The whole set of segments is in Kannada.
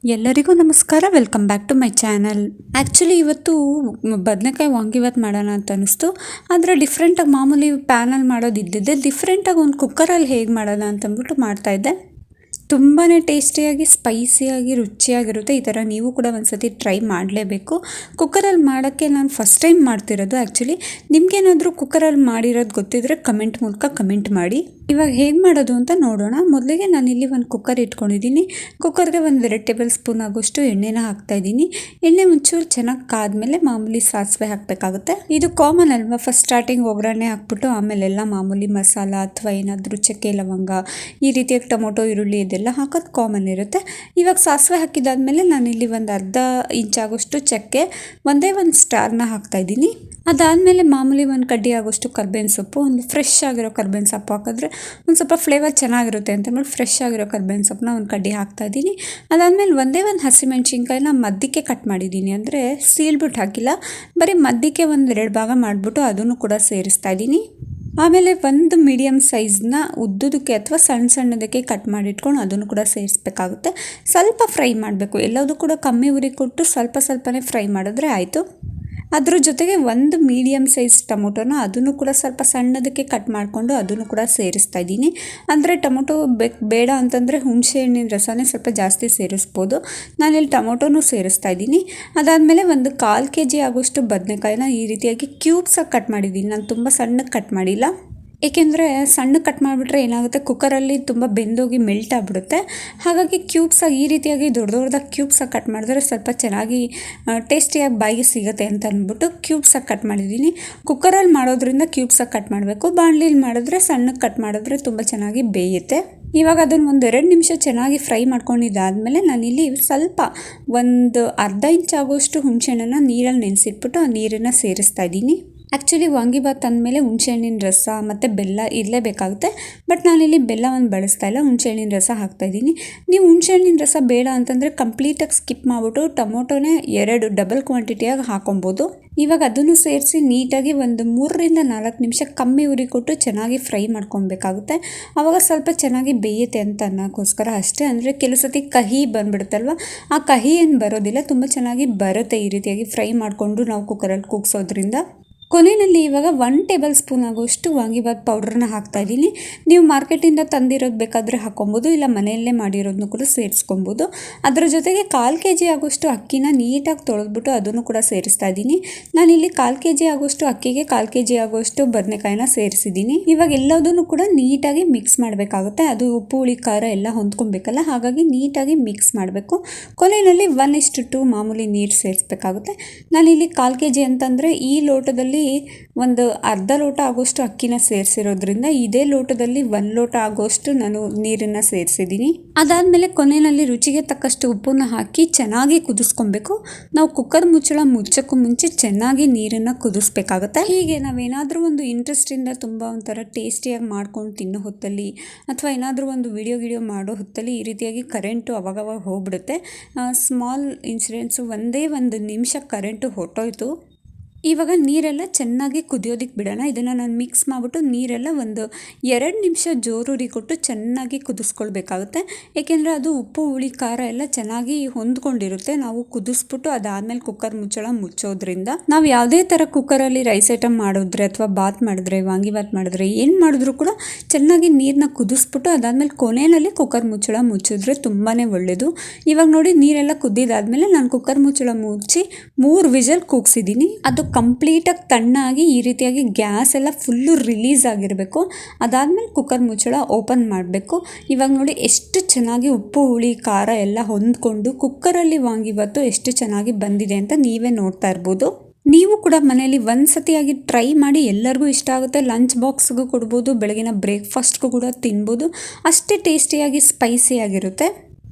ಎಲ್ಲರಿಗೂ ನಮಸ್ಕಾರ. Welcome back to my channel. Actually ಇವತ್ತು ಬದನೆಕಾಯಿ ವಾಂಗಿಬಾತ್ ಮಾಡೋಣ ಅಂತ ಅನಿಸ್ತು. ಆದರೆ ಡಿಫ್ರೆಂಟಾಗಿ ಮಾಮೂಲಿ ಪ್ಯಾನಲ್ಲಿ ಮಾಡೋದಿದ್ದಿದ್ದೆ ಡಿಫ್ರೆಂಟಾಗಿ ಒಂದು ಕುಕ್ಕರಲ್ಲಿ ಹೇಗೆ ಮಾಡೋಣ ಅಂತಂದ್ಬಿಟ್ಟು ಮಾಡ್ತಾಯಿದ್ದೆ. ತುಂಬಾ ಟೇಸ್ಟಿಯಾಗಿ ಸ್ಪೈಸಿಯಾಗಿ ರುಚಿಯಾಗಿರುತ್ತೆ. ಈ ಥರ ನೀವು ಕೂಡ ಒಂದ್ಸತಿ ಟ್ರೈ ಮಾಡಲೇಬೇಕು. ಕುಕ್ಕರಲ್ಲಿ ಮಾಡೋಕ್ಕೆ ನಾನು ಫಸ್ಟ್ ಟೈಮ್ ಮಾಡ್ತಿರೋದು. ಆ್ಯಕ್ಚುಲಿ ನಿಮ್ಗೇನಾದರೂ ಕುಕ್ಕರಲ್ಲಿ ಮಾಡಿರೋದು ಗೊತ್ತಿದ್ದರೆ ಕಮೆಂಟ್ ಮೂಲಕ ಕಮೆಂಟ್ ಮಾಡಿ. ಇವಾಗ ಹೇಗೆ ಮಾಡೋದು ಅಂತ ನೋಡೋಣ. ಮೊದಲಿಗೆ ನಾನಿಲ್ಲಿ ಒಂದು ಕುಕ್ಕರ್ ಇಟ್ಕೊಂಡಿದ್ದೀನಿ. ಕುಕ್ಕರ್ಗೆ ಒಂದು 2 ಟೇಬಲ್ ಸ್ಪೂನ್ ಆಗೋಷ್ಟು ಎಣ್ಣೆನ ಹಾಕ್ತಾಯಿದ್ದೀನಿ. ಎಣ್ಣೆ ಒಂಚೂರು ಚೆನ್ನಾಗಿ ಕಾದ್ಮೇಲೆ ಮಾಮೂಲಿ ಸಾಸಿವೆ ಹಾಕಬೇಕಾಗುತ್ತೆ. ಇದು ಕಾಮನ್ ಅಲ್ವಾ, ಫಸ್ಟ್ ಸ್ಟಾರ್ಟಿಂಗ್ ಒಗ್ಗರಣೆ ಹಾಕ್ಬಿಟ್ಟು ಆಮೇಲೆಲ್ಲ ಮಾಮೂಲಿ ಮಸಾಲ ಅಥವಾ ಏನಾದರೂ ಚಕ್ಕೆ ಲವಂಗ ಈ ರೀತಿಯಾಗಿ ಟೊಮೊಟೊ ಈರುಳ್ಳಿ ಇದೆಲ್ಲ ಹಾಕೋದು ಕಾಮನ್ ಇರುತ್ತೆ. ಇವಾಗ ಸಾಸಿವೆ ಹಾಕಿದಾದ್ಮೇಲೆ ನಾನಿಲ್ಲಿ ಒಂದು ಅರ್ಧ ಇಂಚಾಗೋಷ್ಟು ಚಕ್ಕೆ, ಒಂದೇ ಒಂದು ಸ್ಟಾರ್ನ ಹಾಕ್ತಾಯಿದ್ದೀನಿ. ಅದಾದಮೇಲೆ ಮಾಮೂಲಿ ಒಂದು ಕಡ್ಡಿ ಆಗೋಷ್ಟು ಕರ್ಬೇವಿನ ಸೊಪ್ಪು, ಒಂದು ಫ್ರೆಶ್ ಆಗಿರೋ ಕರ್ಬೇವಿನ ಸೊಪ್ಪು ಹಾಕಿದ್ರೆ ಒಂದು ಸ್ವಲ್ಪ ಫ್ಲೇವರ್ ಚೆನ್ನಾಗಿರುತ್ತೆ ಅಂತ ಅಂದ್ಬಿಟ್ಟು ಫ್ರೆಶ್ ಆಗಿರೋ ಕರ್ಬೇವಿನ ಸೊಪ್ಪನ್ನ ಒಂದು ಕಡ್ಡಿ ಹಾಕ್ತಾಯಿದ್ದೀನಿ. ಅದಾದಮೇಲೆ ಒಂದೇ ಒಂದು ಹಸಿಮೆಣ್ಸಿನ್ಕಾಯಿನ ಮಧ್ಯಕ್ಕೆ ಕಟ್ ಮಾಡಿದ್ದೀನಿ, ಅಂದರೆ ಸೀಳ್ಬಿಟ್ಟು ಹಾಕಿಲ್ಲ, ಬರೀ ಮಧ್ಯಕ್ಕೆ ಒಂದು 2 ಭಾಗ ಮಾಡಿಬಿಟ್ಟು ಅದನ್ನು ಕೂಡ ಸೇರಿಸ್ತಾ ಇದ್ದೀನಿ. ಆಮೇಲೆ ಒಂದು ಮೀಡಿಯಮ್ ಸೈಜ್ನ ಉದ್ದುದಕ್ಕೆ ಅಥವಾ ಸಣ್ಣ ಸಣ್ಣದಕ್ಕೆ ಕಟ್ ಮಾಡಿಟ್ಕೊಂಡು ಅದನ್ನು ಕೂಡ ಸೇರಿಸ್ಬೇಕಾಗುತ್ತೆ. ಸ್ವಲ್ಪ ಫ್ರೈ ಮಾಡಬೇಕು, ಎಲ್ಲದೂ ಕೂಡ ಕಮ್ಮಿ ಉರಿ ಕೊಟ್ಟು ಸ್ವಲ್ಪನೇ ಫ್ರೈ ಮಾಡಿದ್ರೆ ಆಯಿತು. ಅದ್ರ ಜೊತೆಗೆ ಒಂದು ಮೀಡಿಯಮ್ ಸೈಜ್ ಟೊಮೊಟೊನ ಅದನ್ನು ಕೂಡ ಸ್ವಲ್ಪ ಸಣ್ಣದಕ್ಕೆ ಕಟ್ ಮಾಡಿಕೊಂಡು ಅದನ್ನು ಕೂಡ ಸೇರಿಸ್ತಾ ಇದ್ದೀನಿ. ಅಂದರೆ ಟೊಮೊಟೊ ಬೇಡ ಅಂತಂದರೆ ಹುಣಸೆ ಹಣ್ಣಿನ ರಸನೇ ಸ್ವಲ್ಪ ಜಾಸ್ತಿ ಸೇರಿಸ್ಬೋದು. ನಾನಿಲ್ಲಿ ಟೊಮೊಟೊನೂ ಸೇರಿಸ್ತಾ ಇದ್ದೀನಿ. ಅದಾದಮೇಲೆ ಒಂದು 1/4 kg ಆಗೋಷ್ಟು ಬದನೆಕಾಯಿನ ಈ ರೀತಿಯಾಗಿ ಕ್ಯೂಬ್ಸಾಗಿ ಕಟ್ ಮಾಡಿದ್ದೀನಿ. ನಾನು ತುಂಬ ಸಣ್ಣಕ್ಕೆ ಕಟ್ ಮಾಡಿಲ್ಲ, ಏಕೆಂದರೆ ಸಣ್ಣ ಕಟ್ ಮಾಡಿಬಿಟ್ರೆ ಏನಾಗುತ್ತೆ, ಕುಕ್ಕರಲ್ಲಿ ತುಂಬ ಬೆಂದೋಗಿ ಮೆಲ್ಟ್ ಆಗಿಬಿಡುತ್ತೆ. ಹಾಗಾಗಿ ಕ್ಯೂಬ್ಸಾಗಿ ಈ ರೀತಿಯಾಗಿ ದೊಡ್ಡದಾಗಿ ಕ್ಯೂಬ್ಸಾಗಿ ಕಟ್ ಮಾಡಿದ್ರೆ ಸ್ವಲ್ಪ ಚೆನ್ನಾಗಿ ಟೇಸ್ಟಿಯಾಗಿ ಬಾಯಿಗೆ ಸಿಗುತ್ತೆ ಅಂತ ಅಂದ್ಬಿಟ್ಟು ಕ್ಯೂಬ್ಸಾಗಿ ಕಟ್ ಮಾಡಿದ್ದೀನಿ. ಕುಕ್ಕರಲ್ಲಿ ಮಾಡೋದ್ರಿಂದ ಕ್ಯೂಬ್ಸಾಗಿ ಕಟ್ ಮಾಡಬೇಕು. ಬಾಣಲಿಲಿ ಮಾಡಿದ್ರೆ ಸಣ್ಣಕ್ಕೆ ಕಟ್ ಮಾಡಿದ್ರೆ ತುಂಬ ಚೆನ್ನಾಗಿ ಬೇಯುತ್ತೆ. ಇವಾಗ ಅದನ್ನು ಒಂದು 2 ನಿಮಿಷ ಚೆನ್ನಾಗಿ ಫ್ರೈ ಮಾಡ್ಕೊಂಡಿದ್ದಾದಮೇಲೆ ನಾನಿಲ್ಲಿ ಸ್ವಲ್ಪ ಒಂದು ಅರ್ಧ ಇಂಚ್ ಆಗೋಷ್ಟು ಹುಣಸೆಹಣ್ಣನ್ನು ನೀರಲ್ಲಿ ನೆನೆಸಿಟ್ಬಿಟ್ಟು ಆ ನೀರನ್ನು ಸೇರಿಸ್ತಾ ಇದ್ದೀನಿ. ಆ್ಯಕ್ಚುಲಿ ವಾಂಗಿಬಾತ್ ಅಂದಮೇಲೆ ಹುಣಸೆಹಣ್ಣಿನ ರಸ ಮತ್ತು ಬೆಲ್ಲ ಇರಲೇಬೇಕಾಗುತ್ತೆ. ಬಟ್ ನಾನಿಲ್ಲಿ ಬೆಲ್ಲವನ್ನು ಬಳಸ್ತಾ ಇಲ್ಲ, ಹುಣಸೆಹಣ್ಣಿನ ರಸ ಹಾಕ್ತಾಯಿದ್ದೀನಿ. ನೀವು ಹುಣಸೆಹಣ್ಣಿನ ರಸ ಬೇಡ ಅಂತಂದರೆ ಕಂಪ್ಲೀಟಾಗಿ ಸ್ಕಿಪ್ ಮಾಡಿಬಿಟ್ಟು ಟೊಮೊಟೊನೇ 2 ಡಬಲ್ ಕ್ವಾಂಟಿಟಿಯಾಗಿ ಹಾಕೊಬೋದು. ಇವಾಗ ಅದನ್ನು ಸೇರಿಸಿ ನೀಟಾಗಿ ಒಂದು 3ರಿಂದ 4 ನಿಮಿಷ ಕಮ್ಮಿ ಉರಿ ಕೊಟ್ಟು ಚೆನ್ನಾಗಿ ಫ್ರೈ ಮಾಡ್ಕೊಬೇಕಾಗುತ್ತೆ. ಆವಾಗ ಸ್ವಲ್ಪ ಚೆನ್ನಾಗಿ ಬೇಯುತ್ತೆ ಅಂತ ಅನ್ನೋಕ್ಕೋಸ್ಕರ ಅಷ್ಟೇ. ಅಂದರೆ ಕೆಲವು ಸತಿ ಕಹಿ ಬಂದುಬಿಡುತ್ತಲ್ವ, ಆ ಕಹಿ ಏನು ಬರೋದಿಲ್ಲ, ತುಂಬ ಚೆನ್ನಾಗಿ ಬರುತ್ತೆ ಈ ರೀತಿಯಾಗಿ ಫ್ರೈ ಮಾಡಿಕೊಂಡು ನಾವು ಕುಕ್ಕರಲ್ಲಿ ಕೂಗ್ಸೋದ್ರಿಂದ. ಕೊನೆಯಲ್ಲಿ ಇವಾಗ 1 ಟೇಬಲ್ ಸ್ಪೂನ್ ಆಗೋಷ್ಟು ವಾಂಗಿಬಾತ್ ಪೌಡ್ರನ್ನ ಹಾಕ್ತಾಯಿದ್ದೀನಿ. ನೀವು ಮಾರ್ಕೆಟಿಂದ ತಂದಿರೋದು ಬೇಕಾದರೆ ಹಾಕ್ಕೊಬೋದು, ಇಲ್ಲ ಮನೆಯಲ್ಲೇ ಮಾಡಿರೋದನ್ನು ಕೂಡ ಸೇರಿಸ್ಕೊಬೋದು. ಅದರ ಜೊತೆಗೆ 1/4 kg ಆಗೋಷ್ಟು ಅಕ್ಕಿನ ನೀಟಾಗಿ ತೊಳೆದ್ಬಿಟ್ಟು ಅದನ್ನು ಕೂಡ ಸೇರಿಸ್ತಾ ಇದ್ದೀನಿ. ನಾನಿಲ್ಲಿ 1/4 kg ಆಗೋಷ್ಟು ಅಕ್ಕಿಗೆ 1/4 kg ಆಗೋಷ್ಟು ಬದನೆಕಾಯಿನ ಸೇರಿಸಿದ್ದೀನಿ. ಇವಾಗ ಎಲ್ಲದನ್ನು ಕೂಡ ನೀಟಾಗಿ ಮಿಕ್ಸ್ ಮಾಡಬೇಕಾಗುತ್ತೆ. ಅದು ಉಪ್ಪು ಹುಳಿ ಖಾರ ಎಲ್ಲ ಹೊಂದ್ಕೊಬೇಕಲ್ಲ, ಹಾಗಾಗಿ ನೀಟಾಗಿ ಮಿಕ್ಸ್ ಮಾಡಬೇಕು. ಕೊನೆಯಲ್ಲಿ 1:2 ಮಾಮೂಲಿ ನೀರು ಸೇರಿಸ್ಬೇಕಾಗುತ್ತೆ. ನಾನಿಲ್ಲಿ 1/4 kg ಅಂತಂದರೆ ಈ ಲೋಟದಲ್ಲಿ ಒಂದು ಅರ್ಧ ಲೋಟ ಆಗೋಷ್ಟು ಅಕ್ಕಿನ ಸೇರಿಸಿರೋದ್ರಿಂದ ಇದೇ ಲೋಟದಲ್ಲಿ 1 ಲೋಟ ಆಗೋಷ್ಟು ನಾನು ನೀರನ್ನು ಸೇರಿಸಿದ್ದೀನಿ. ಅದಾದಮೇಲೆ ಕೊನೆಯಲ್ಲಿ ರುಚಿಗೆ ತಕ್ಕಷ್ಟು ಉಪ್ಪನ್ನು ಹಾಕಿ ಚೆನ್ನಾಗಿ ಕುದಿಸ್ಕೊಬೇಕು. ನಾವು ಕುಕ್ಕರ್ ಮುಚ್ಚೋಕ್ಕೂ ಮುಂಚೆ ಚೆನ್ನಾಗಿ ನೀರನ್ನು ಕುದಿಸ್ಬೇಕಾಗುತ್ತೆ. ಹೀಗೆ ನಾವೇನಾದರೂ ಒಂದು ಇಂಟ್ರೆಸ್ಟಿಂದ ತುಂಬ ಒಂಥರ ಟೇಸ್ಟಿಯಾಗಿ ಮಾಡ್ಕೊಂಡು ತಿನ್ನೋ ಹೊತ್ತಲ್ಲಿ ಅಥವಾ ಏನಾದರೂ ಒಂದು ವಿಡಿಯೋ ಮಾಡೋ ಹೊತ್ತಲ್ಲಿ ಈ ರೀತಿಯಾಗಿ ಕರೆಂಟು ಅವಾಗವಾಗ ಹೋಗ್ಬಿಡುತ್ತೆ. ಸ್ಮಾಲ್ ಇನ್ಸಿಡೆಂಟ್ಸು, ಒಂದೇ 1 ನಿಮಿಷ ಕರೆಂಟು ಹೊರಟೋಯ್ತು. ಇವಾಗ ನೀರೆಲ್ಲ ಚೆನ್ನಾಗಿ ಕುದಿಯೋದಕ್ಕೆ ಬಿಡೋಣ. ಇದನ್ನು ನಾನು ಮಿಕ್ಸ್ ಮಾಡಿಬಿಟ್ಟು ನೀರೆಲ್ಲ ಒಂದು 2 ನಿಮಿಷ ಜೋರುರಿ ಕೊಟ್ಟು ಚೆನ್ನಾಗಿ ಕುದಿಸ್ಕೊಳ್ಬೇಕಾಗುತ್ತೆ. ಏಕೆಂದರೆ ಅದು ಉಪ್ಪು ಹುಳಿ ಖಾರ ಎಲ್ಲ ಚೆನ್ನಾಗಿ ಹೊಂದ್ಕೊಂಡಿರುತ್ತೆ. ನಾವು ಕುದಿಸ್ಬಿಟ್ಟು ಅದಾದಮೇಲೆ ಕುಕ್ಕರ್ ಮುಚ್ಚೋದ್ರಿಂದ ನಾವು ಯಾವುದೇ ಥರ ಕುಕ್ಕರಲ್ಲಿ ರೈಸ್ ಐಟಮ್ ಮಾಡಿದ್ರೆ ಅಥವಾ ಬಾತ್ ಮಾಡಿದ್ರೆ, ವಾಂಗಿಬಾತ್ ಮಾಡಿದ್ರೆ, ಏನು ಮಾಡಿದ್ರೂ ಕೂಡ ಚೆನ್ನಾಗಿ ನೀರನ್ನ ಕುದಿಸ್ಬಿಟ್ಟು ಅದಾದಮೇಲೆ ಕೊನೆಯಲ್ಲಿ ಕುಕ್ಕರ್ ಮುಚ್ಚಿದ್ರೆ ತುಂಬಾ ಒಳ್ಳೆಯದು. ಇವಾಗ ನೋಡಿ ನೀರೆಲ್ಲ ಕುದ್ದಿದ್ದಾದಮೇಲೆ ನಾನು ಕುಕ್ಕರ್ ಮುಚ್ಚಿ 3 ವಿಷಲ್ ಕೂಗಿಸಿದ್ದೀನಿ. ಅದು ಕಂಪ್ಲೀಟಾಗಿ ತಣ್ಣಾಗಿ ಈ ರೀತಿಯಾಗಿ ಗ್ಯಾಸ್ ಎಲ್ಲ ಫುಲ್ಲು ರಿಲೀಸ್ ಆಗಿರಬೇಕು. ಅದಾದಮೇಲೆ ಕುಕ್ಕರ್ ಓಪನ್ ಮಾಡಬೇಕು. ಇವಾಗ ನೋಡಿ ಎಷ್ಟು ಚೆನ್ನಾಗಿ ಉಪ್ಪು ಹುಳಿ ಖಾರ ಎಲ್ಲ ಹೊಂದ್ಕೊಂಡು ಕುಕ್ಕರಲ್ಲಿ ವಾಂಗಿಬಾತು ಎಷ್ಟು ಚೆನ್ನಾಗಿ ಬಂದಿದೆ ಅಂತ ನೀವೇ ನೋಡ್ತಾ ಇರ್ಬೋದು. ನೀವು ಕೂಡ ಮನೆಯಲ್ಲಿ ಒಂದು ಸತಿಯಾಗಿ ಟ್ರೈ ಮಾಡಿ, ಎಲ್ಲರಿಗೂ ಇಷ್ಟ ಆಗುತ್ತೆ. ಲಂಚ್ ಬಾಕ್ಸ್ಗೂ ಕೊಡ್ಬೋದು, ಬೆಳಗಿನ ಬ್ರೇಕ್ಫಾಸ್ಟ್ಗೂ ಕೂಡ ತಿನ್ಬೋದು. ಅಷ್ಟೇ ಟೇಸ್ಟಿಯಾಗಿ ಸ್ಪೈಸಿಯಾಗಿರುತ್ತೆ.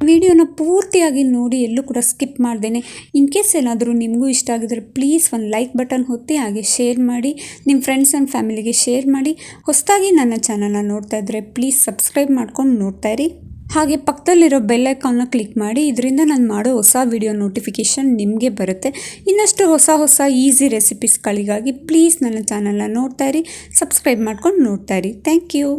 ವಿಡಿಯೋನ ಪೂರ್ತಿಯಾಗಿ ನೋಡಿ, ಎಲ್ಲೂ ಕೂಡ ಸ್ಕಿಪ್ ಮಾಡ್ದೇನೆ. ಇನ್ ಕೇಸ್ ಏನಾದರೂ ನಿಮಗೂ ಇಷ್ಟ ಆಗಿದ್ರೆ ಪ್ಲೀಸ್ ಒಂದು ಲೈಕ್ ಬಟನ್ ಒತ್ತಿ, ಹಾಗೆ ಶೇರ್ ಮಾಡಿ, ನಿಮ್ಮ ಫ್ರೆಂಡ್ಸ್ ಆ್ಯಂಡ್ ಫ್ಯಾಮಿಲಿಗೆ ಶೇರ್ ಮಾಡಿ. ಹೊಸದಾಗಿ ನನ್ನ ಚಾನಲ್ನ ನೋಡ್ತಾ ಇದ್ದರೆ ಪ್ಲೀಸ್ ಸಬ್ಸ್ಕ್ರೈಬ್ ಮಾಡ್ಕೊಂಡು ನೋಡ್ತಾ ಇರಿ. ಹಾಗೆ ಪಕ್ಕದಲ್ಲಿರೋ ಬೆಲ್ ಐಕಾನ್ನ ಕ್ಲಿಕ್ ಮಾಡಿ, ಇದರಿಂದ ನಾನು ಮಾಡೋ ಹೊಸ ವಿಡಿಯೋ ನೋಟಿಫಿಕೇಷನ್ ನಿಮಗೆ ಬರುತ್ತೆ. ಇನ್ನಷ್ಟು ಹೊಸ ಈಸಿ ರೆಸಿಪೀಸ್ಗಳಿಗಾಗಿ ಪ್ಲೀಸ್ ನನ್ನ ಚಾನಲ್ನ ನೋಡ್ತಾ ಇರಿ, ಸಬ್ಸ್ಕ್ರೈಬ್ ಮಾಡ್ಕೊಂಡು ನೋಡ್ತಾ ಇರಿ. Thank you.